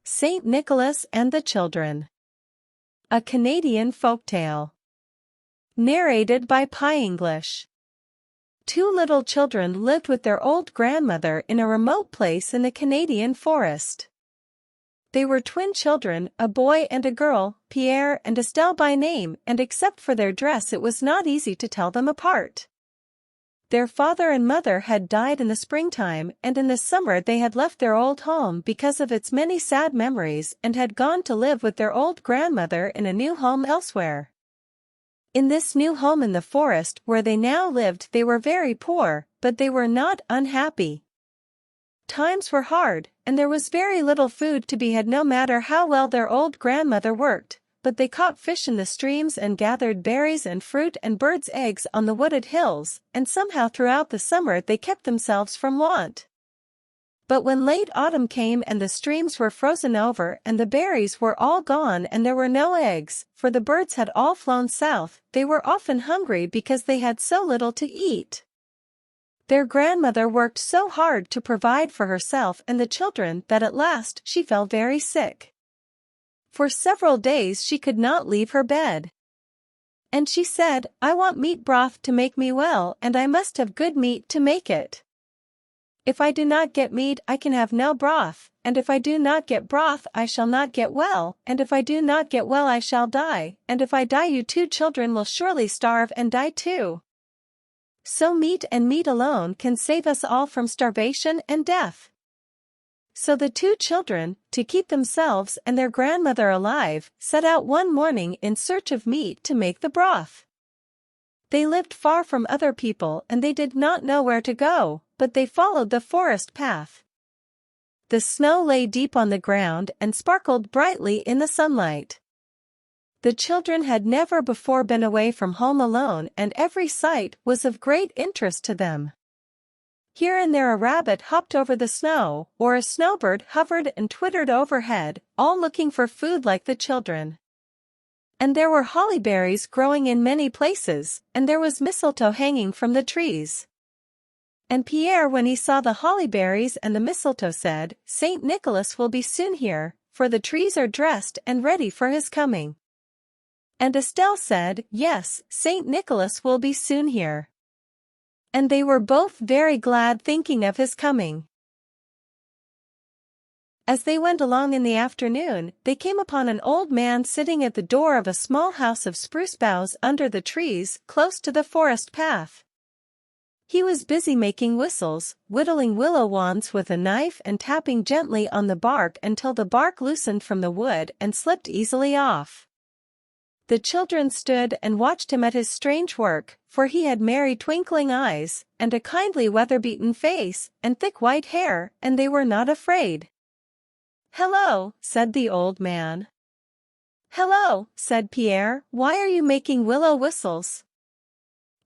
Saint Nicholas and the Children. A Canadian folktale. Narrated by PiEnglish. Two little children lived with their old grandmother in a remote place in the Canadian forest. They were twin children, a boy and a girl, Pierre and Estelle by name, and except for their dress it was not easy to tell them apart. Their father and mother had died in the springtime, and in the summer they had left their old home because of its many sad memories and had gone to live with their old grandmother in a new home elsewhere. In this new home in the forest where they now lived they were very poor, but they were not unhappy. Times were hard, and there was very little food to be had no matter how well their old grandmother worked, but they caught fish in the streams and gathered berries and fruit and birds' eggs on the wooded hills, and somehow throughout the summer they kept themselves from want. But when late autumn came and the streams were frozen over and the berries were all gone and there were no eggs, for the birds had all flown south, they were often hungry because they had so little to eat. Their grandmother worked so hard to provide for herself and the children that at last she fell very sick. For several days she could not leave her bed. And she said, "I want meat broth to make me well, and I must have good meat to make it. If I do not get meat I can have no broth, and if I do not get broth I shall not get well, and if I do not get well I shall die, and if I die you two children will surely starve and die too. So meat and meat alone can save us all from starvation and death." So the two children, to keep themselves and their grandmother alive, set out one morning in search of meat to make the broth. They lived far from other people and they did not know where to go, but they followed the forest path. The snow lay deep on the ground and sparkled brightly in the sunlight. The children had never before been away from home alone and every sight was of great interest to them. Here and there a rabbit hopped over the snow, or a snowbird hovered and twittered overhead, all looking for food like the children. And there were holly berries growing in many places, and there was mistletoe hanging from the trees. And Pierre, when he saw the holly berries and the mistletoe, said, "Saint Nicholas will be soon here, for the trees are dressed and ready for his coming." And Estelle said, "Yes, Saint Nicholas will be soon here." And they were both very glad thinking of his coming. As they went along in the afternoon, they came upon an old man sitting at the door of a small house of spruce boughs under the trees, close to the forest path. He was busy making whistles, whittling willow wands with a knife and tapping gently on the bark until the bark loosened from the wood and slipped easily off. The children stood and watched him at his strange work, for he had merry twinkling eyes, and a kindly weather-beaten face, and thick white hair, and they were not afraid. "Hello," said the old man. "Hello," said Pierre, "why are you making willow whistles?"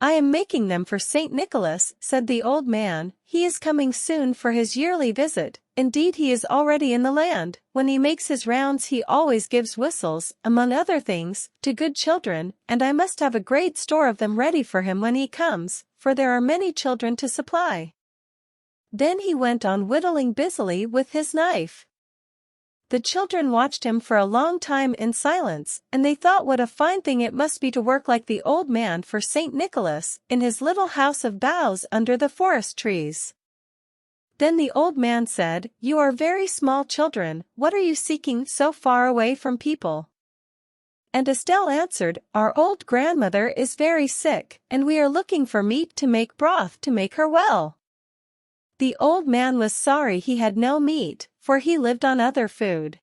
"I am making them for Saint Nicholas," said the old man. "He is coming soon for his yearly visit. Indeed he is already in the land. When he makes his rounds he always gives whistles, among other things, to good children, and I must have a great store of them ready for him when he comes, for there are many children to supply." Then he went on whittling busily with his knife. The children watched him for a long time in silence, and they thought what a fine thing it must be to work like the old man for Saint Nicholas, in his little house of boughs under the forest trees. Then the old man said, "You are very small children, what are you seeking so far away from people?" And Estelle answered, "Our old grandmother is very sick, and we are looking for meat to make broth to make her well." The old man was sorry he had no meat, for he lived on other food.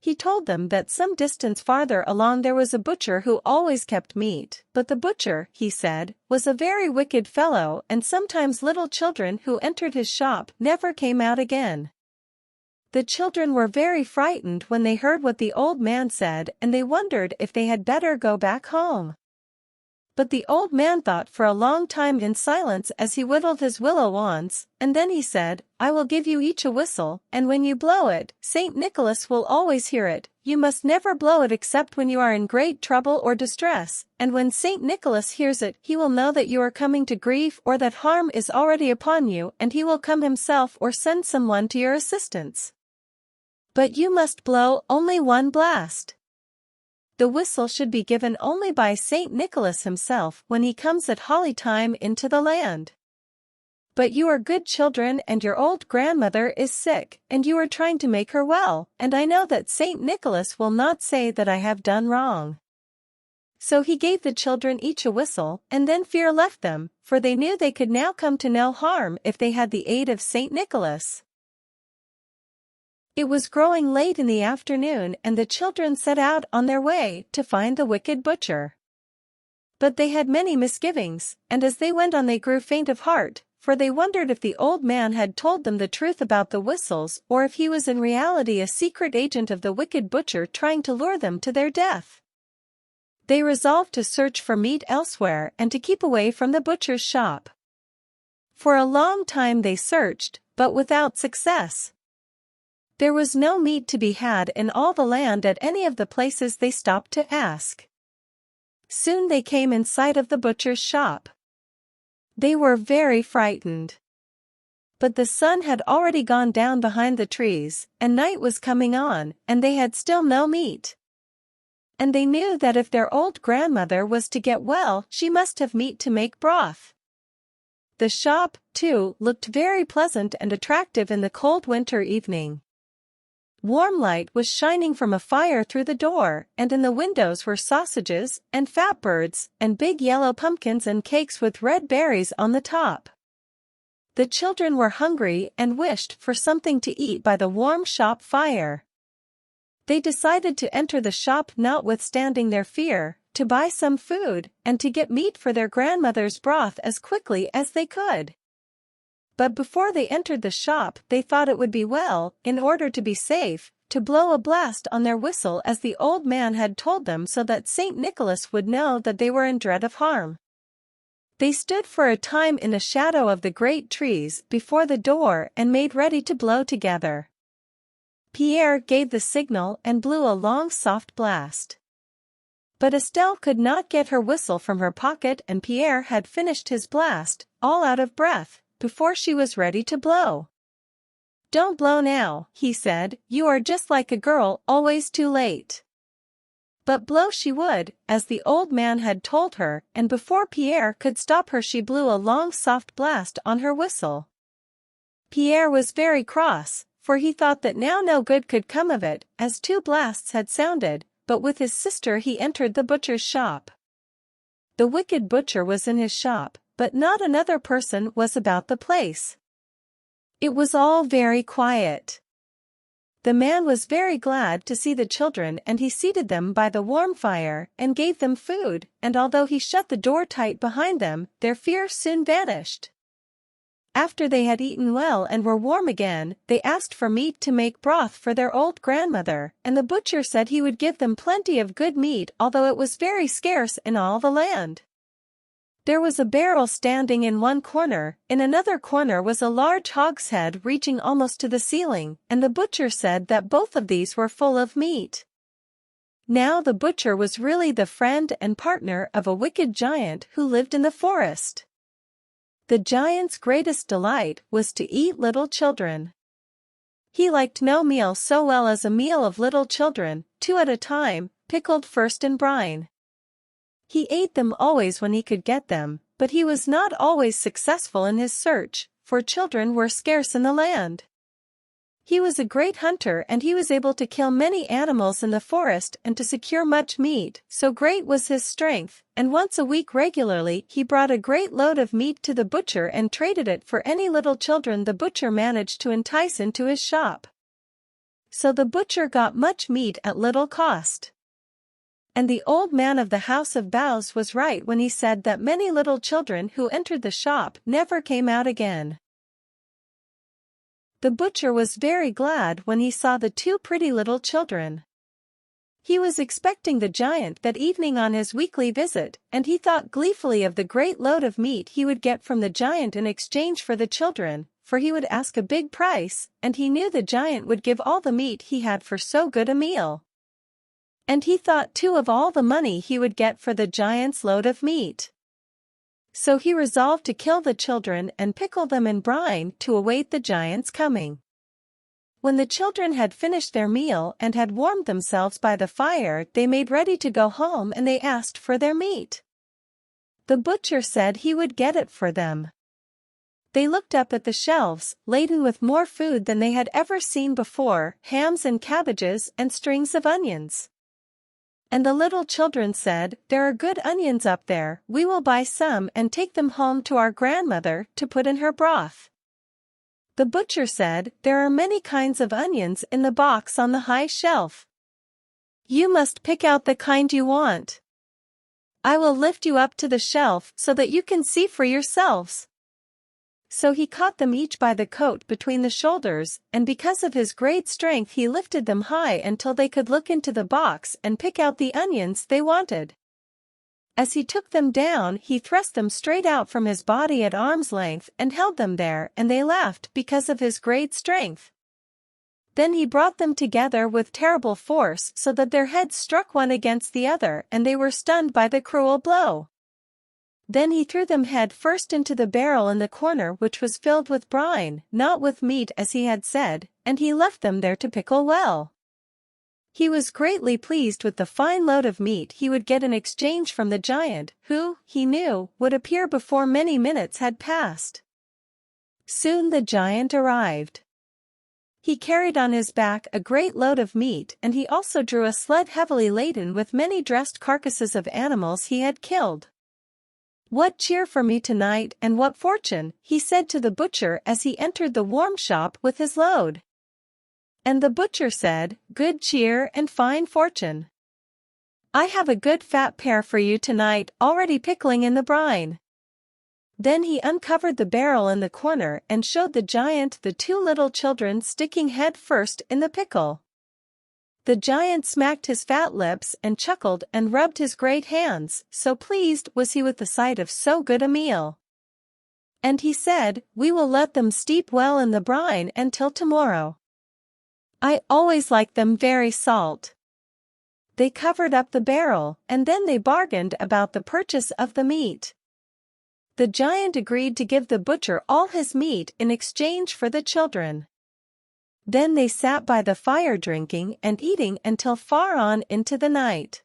He told them that some distance farther along there was a butcher who always kept meat, but the butcher, he said, was a very wicked fellow and sometimes little children who entered his shop never came out again. The children were very frightened when they heard what the old man said and they wondered if they had better go back home. But the old man thought for a long time in silence as he whittled his willow wands, and then he said, "I will give you each a whistle, and when you blow it, Saint Nicholas will always hear it. You must never blow it except when you are in great trouble or distress, and when Saint Nicholas hears it he will know that you are coming to grief or that harm is already upon you, and he will come himself or send someone to your assistance." But you must blow only one blast. The whistle should be given only by Saint Nicholas himself when he comes at holly time into the land. But you are good children and your old grandmother is sick, and you are trying to make her well, and I know that Saint Nicholas will not say that I have done wrong. So he gave the children each a whistle, and then fear left them, for they knew they could now come to no harm if they had the aid of Saint Nicholas. It was growing late in the afternoon and the children set out on their way to find the wicked butcher. But they had many misgivings, and as they went on they grew faint of heart, for they wondered if the old man had told them the truth about the whistles or if he was in reality a secret agent of the wicked butcher trying to lure them to their death. They resolved to search for meat elsewhere and to keep away from the butcher's shop. For a long time they searched, but without success. There was no meat to be had in all the land at any of the places they stopped to ask. Soon they came in sight of the butcher's shop. They were very frightened. But the sun had already gone down behind the trees, and night was coming on, and they had still no meat. And they knew that if their old grandmother was to get well, she must have meat to make broth. The shop, too, looked very pleasant and attractive in the cold winter evening. Warm light was shining from a fire through the door, and in the windows were sausages, and fat birds, and big yellow pumpkins and cakes with red berries on the top. The children were hungry and wished for something to eat by the warm shop fire. They decided to enter the shop notwithstanding their fear, to buy some food, and to get meat for their grandmother's broth as quickly as they could. But before they entered the shop they thought it would be well, in order to be safe, to blow a blast on their whistle as the old man had told them so that Saint Nicholas would know that they were in dread of harm. They stood for a time in the shadow of the great trees before the door and made ready to blow together. Pierre gave the signal and blew a long soft blast. But Estelle could not get her whistle from her pocket and Pierre had finished his blast, all out of breath, before she was ready to blow. "Don't blow now," he said, "you are just like a girl, always too late." But blow she would, as the old man had told her, and before Pierre could stop her she blew a long soft blast on her whistle. Pierre was very cross, for he thought that now no good could come of it, as 2 blasts had sounded, but with his sister he entered the butcher's shop. The wicked butcher was in his shop, but not another person was about the place. It was all very quiet. The man was very glad to see the children and he seated them by the warm fire and gave them food, and although he shut the door tight behind them, their fear soon vanished. After they had eaten well and were warm again, they asked for meat to make broth for their old grandmother, and the butcher said he would give them plenty of good meat although it was very scarce in all the land. There was a barrel standing in one corner, in another corner was a large hogshead reaching almost to the ceiling, and the butcher said that both of these were full of meat. Now the butcher was really the friend and partner of a wicked giant who lived in the forest. The giant's greatest delight was to eat little children. He liked no meal so well as a meal of little children, 2 at a time, pickled first in brine. He ate them always when he could get them, but he was not always successful in his search, for children were scarce in the land. He was a great hunter and he was able to kill many animals in the forest and to secure much meat, so great was his strength, and once a week regularly he brought a great load of meat to the butcher and traded it for any little children the butcher managed to entice into his shop. So the butcher got much meat at little cost. And the old man of the House of Boughs was right when he said that many little children who entered the shop never came out again. The butcher was very glad when he saw the 2 pretty little children. He was expecting the giant that evening on his weekly visit, and he thought gleefully of the great load of meat he would get from the giant in exchange for the children, for he would ask a big price, and he knew the giant would give all the meat he had for so good a meal. And he thought too of all the money he would get for the giant's load of meat. So he resolved to kill the children and pickle them in brine to await the giant's coming. When the children had finished their meal and had warmed themselves by the fire, they made ready to go home and they asked for their meat. The butcher said he would get it for them. They looked up at the shelves, laden with more food than they had ever seen before, hams and cabbages and strings of onions. And the little children said, "There are good onions up there, we will buy some and take them home to our grandmother to put in her broth." The butcher said, "There are many kinds of onions in the box on the high shelf. You must pick out the kind you want. I will lift you up to the shelf so that you can see for yourselves." So he caught them each by the coat between the shoulders, and because of his great strength he lifted them high until they could look into the box and pick out the onions they wanted. As he took them down, he thrust them straight out from his body at arm's length and held them there, and they laughed because of his great strength. Then he brought them together with terrible force so that their heads struck one against the other and they were stunned by the cruel blow. Then he threw them head first into the barrel in the corner, which was filled with brine, not with meat as he had said, and he left them there to pickle well. He was greatly pleased with the fine load of meat he would get in exchange from the giant, who, he knew, would appear before many minutes had passed. Soon the giant arrived. He carried on his back a great load of meat, and he also drew a sled heavily laden with many dressed carcasses of animals he had killed. "What cheer for me tonight, and what fortune," he said to the butcher as he entered the warm shop with his load. And the butcher said, "Good cheer and fine fortune. I have a good fat pear for you tonight, already pickling in the brine." Then he uncovered the barrel in the corner and showed the giant the two little children sticking head first in the pickle. The giant smacked his fat lips and chuckled and rubbed his great hands, so pleased was he with the sight of so good a meal. And he said, "We will let them steep well in the brine until tomorrow. I always like them very salt." They covered up the barrel, and then they bargained about the purchase of the meat. The giant agreed to give the butcher all his meat in exchange for the children. Then they sat by the fire drinking and eating until far on into the night.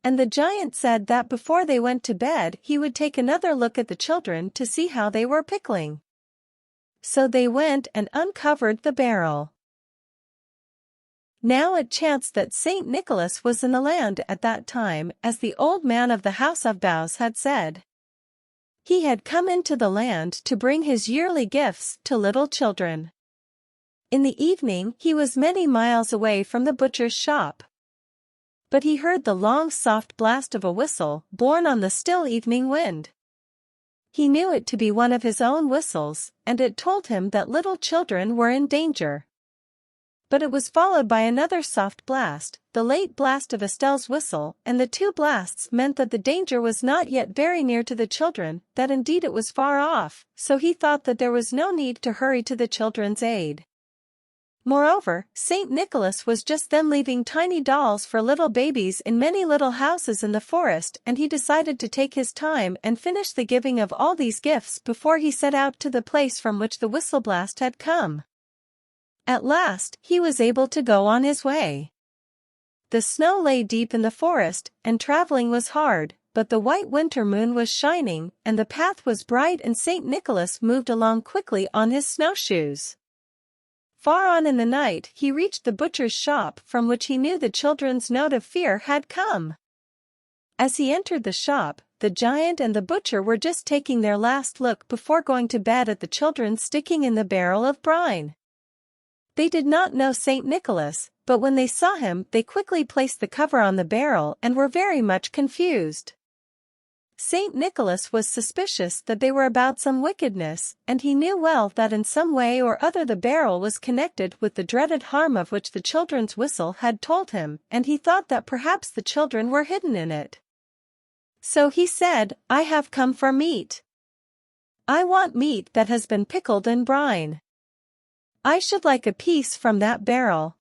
And the giant said that before they went to bed he would take another look at the children to see how they were pickling. So they went and uncovered the barrel. Now it chanced that Saint Nicholas was in the land at that time, as the old man of the house of boughs had said. He had come into the land to bring his yearly gifts to little children. In the evening he was many miles away from the butcher's shop. But he heard the long soft blast of a whistle borne on the still evening wind. He knew it to be one of his own whistles, and it told him that little children were in danger. But it was followed by another soft blast, the late blast of Estelle's whistle, and the two blasts meant that the danger was not yet very near to the children, that indeed it was far off, so he thought that there was no need to hurry to the children's aid. Moreover, Saint Nicholas was just then leaving tiny dolls for little babies in many little houses in the forest, and he decided to take his time and finish the giving of all these gifts before he set out to the place from which the whistle blast had come. At last, he was able to go on his way. The snow lay deep in the forest, and traveling was hard, but the white winter moon was shining, and the path was bright, and Saint Nicholas moved along quickly on his snowshoes. Far on in the night he reached the butcher's shop, from which he knew the children's note of fear had come. As he entered the shop, the giant and the butcher were just taking their last look before going to bed at the children sticking in the barrel of brine. They did not know Saint Nicholas, but when they saw him they quickly placed the cover on the barrel and were very much confused. Saint Nicholas was suspicious that they were about some wickedness, and he knew well that in some way or other the barrel was connected with the dreaded harm of which the children's whistle had told him, and he thought that perhaps the children were hidden in it. So he said, "I have come for meat. I want meat that has been pickled in brine. I should like a piece from that barrel."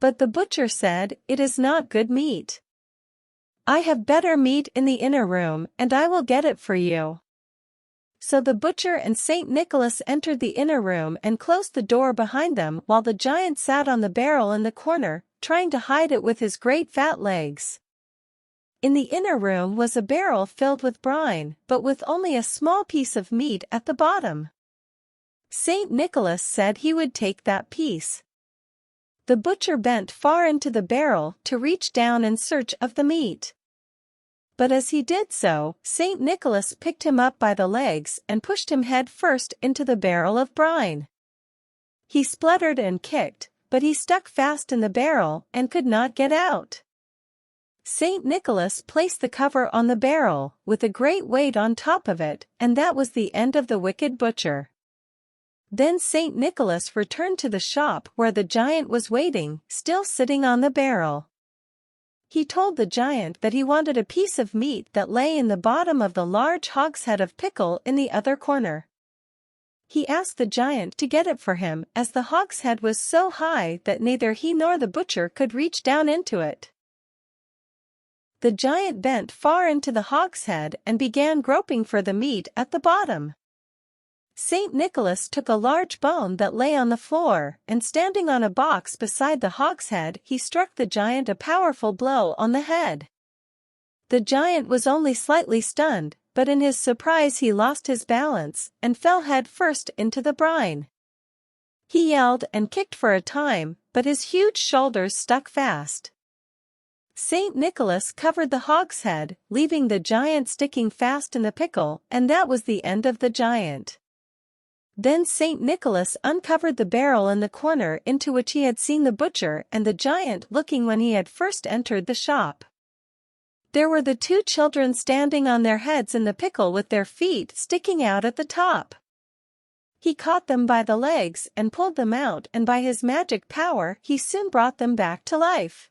But the butcher said, "It is not good meat. I have better meat in the inner room, and I will get it for you." So the butcher and Saint Nicholas entered the inner room and closed the door behind them while the giant sat on the barrel in the corner, trying to hide it with his great fat legs. In the inner room was a barrel filled with brine, but with only a small piece of meat at the bottom. Saint Nicholas said he would take that piece. The butcher bent far into the barrel to reach down in search of the meat. But as he did so, Saint Nicholas picked him up by the legs and pushed him head first into the barrel of brine. He spluttered and kicked, but he stuck fast in the barrel and could not get out. Saint Nicholas placed the cover on the barrel, with a great weight on top of it, and that was the end of the wicked butcher. Then Saint Nicholas returned to the shop where the giant was waiting, still sitting on the barrel. He told the giant that he wanted a piece of meat that lay in the bottom of the large hogshead of pickle in the other corner. He asked the giant to get it for him, as the hogshead was so high that neither he nor the butcher could reach down into it. The giant bent far into the hogshead and began groping for the meat at the bottom. Saint Nicholas took a large bone that lay on the floor, and standing on a box beside the hogshead, he struck the giant a powerful blow on the head. The giant was only slightly stunned, but in his surprise he lost his balance and fell head first into the brine. He yelled and kicked for a time, but his huge shoulders stuck fast. Saint Nicholas covered the hogshead, leaving the giant sticking fast in the pickle, and that was the end of the giant. Then Saint Nicholas uncovered the barrel in the corner into which he had seen the butcher and the giant looking when he had first entered the shop. There were the two children standing on their heads in the pickle with their feet sticking out at the top. He caught them by the legs and pulled them out, and by his magic power he soon brought them back to life.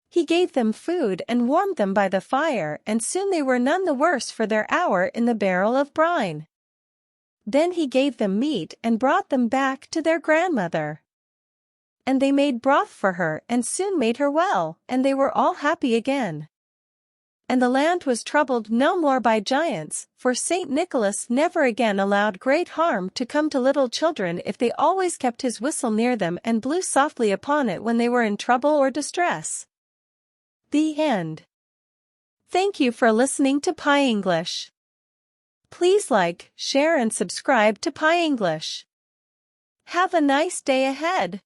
He gave them food and warmed them by the fire, and soon they were none the worse for their hour in the barrel of brine. Then he gave them meat and brought them back to their grandmother. And they made broth for her and soon made her well, and they were all happy again. And the land was troubled no more by giants, for Saint Nicholas never again allowed great harm to come to little children if they always kept his whistle near them and blew softly upon it when they were in trouble or distress. The end. Thank you for listening to PiEnglish. Please like, share and subscribe to PiEnglish. Have a nice day ahead.